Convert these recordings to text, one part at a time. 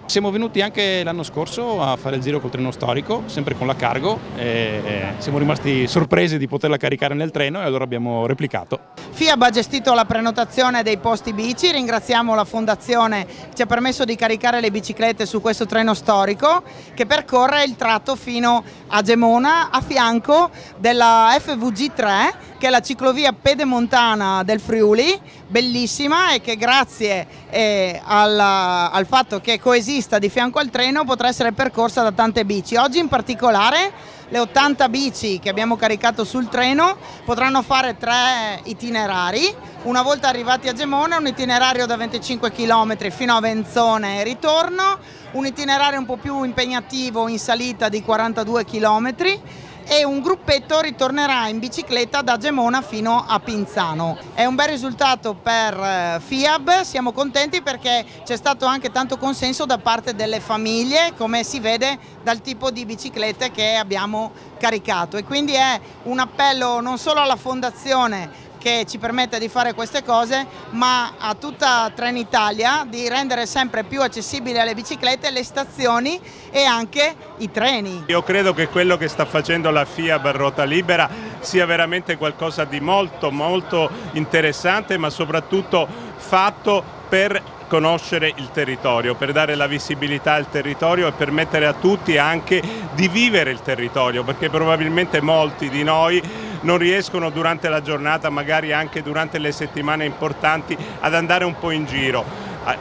Siamo venuti anche l'anno scorso a fare il giro col treno storico, sempre con la Cargo, e siamo rimasti sorpresi di poterla caricare nel treno e allora abbiamo replicato. FIAB ha gestito la prenotazione dei posti bici, ringraziamo la fondazione che ci ha permesso di caricare le biciclette su questo treno storico che percorre il tratto fino a Gemona a fianco della FVG3, che è la ciclovia pedemontana del Friuli, bellissima e che grazie al fatto che coesista di fianco al treno potrà essere percorsa da tante bici. Oggi in particolare le 80 bici che abbiamo caricato sul treno potranno fare 3 itinerari. Una volta arrivati a Gemona, un itinerario da 25 km fino a Venzone e ritorno, un itinerario un po' più impegnativo in salita di 42 km e un gruppetto ritornerà in bicicletta da Gemona fino a Pinzano. È un bel risultato per FIAB, siamo contenti perché c'è stato anche tanto consenso da parte delle famiglie, come si vede dal tipo di biciclette che abbiamo caricato, e quindi è un appello non solo alla fondazione che ci permette di fare queste cose, ma a tutta Trenitalia di rendere sempre più accessibili alle biciclette le stazioni e anche i treni. Io credo che quello che sta facendo la FIAB a Ruota Libera sia veramente qualcosa di molto interessante, ma soprattutto fatto per conoscere il territorio, per dare la visibilità al territorio e permettere a tutti anche di vivere il territorio, perché probabilmente molti di noi non riescono durante la giornata, magari anche durante le settimane importanti, ad andare un po' in giro.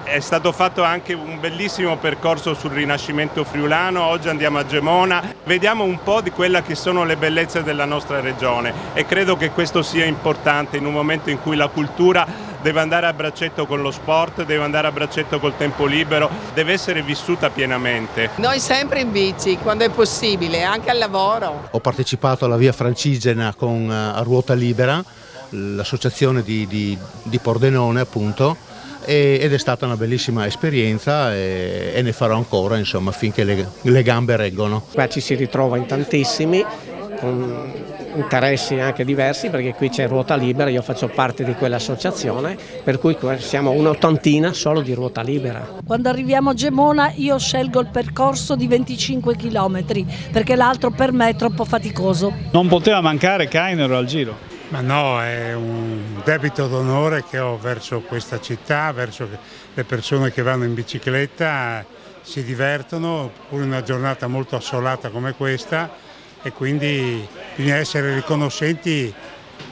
È stato fatto anche un bellissimo percorso sul Rinascimento friulano, oggi andiamo a Gemona, vediamo un po' di quelle che sono le bellezze della nostra regione e credo che questo sia importante in un momento in cui la cultura deve andare a braccetto con lo sport, deve andare a braccetto col tempo libero, deve essere vissuta pienamente. Noi sempre in bici, quando è possibile, anche al lavoro. Ho partecipato alla Via Francigena con a Ruota Libera, l'associazione di Pordenone appunto, ed è stata una bellissima esperienza e ne farò ancora, insomma, finché le gambe reggono. Qua ci si ritrova in tantissimi, con interessi anche diversi, perché qui c'è Ruota Libera, io faccio parte di quell'associazione, per cui siamo un'ottantina solo di Ruota Libera. Quando arriviamo a Gemona io scelgo il percorso di 25 km, perché l'altro per me è troppo faticoso. Non poteva mancare Cainero al giro. Ma no, è un debito d'onore che ho verso questa città, verso le persone che vanno in bicicletta, si divertono, pure in una giornata molto assolata come questa, e quindi bisogna essere riconoscenti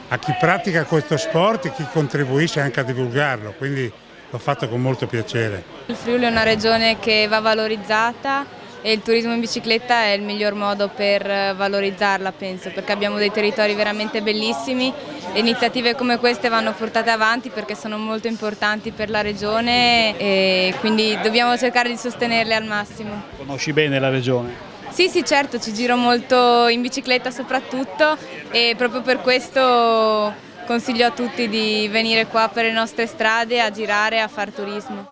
a chi pratica questo sport e chi contribuisce anche a divulgarlo, quindi l'ho fatto con molto piacere. Il Friuli è una regione che va valorizzata e il turismo in bicicletta è il miglior modo per valorizzarla, penso, perché abbiamo dei territori veramente bellissimi e iniziative come queste vanno portate avanti perché sono molto importanti per la regione e quindi dobbiamo cercare di sostenerle al massimo. Conosci bene la regione? Sì, certo, ci giro molto in bicicletta soprattutto e proprio per questo consiglio a tutti di venire qua per le nostre strade a girare e a fare turismo.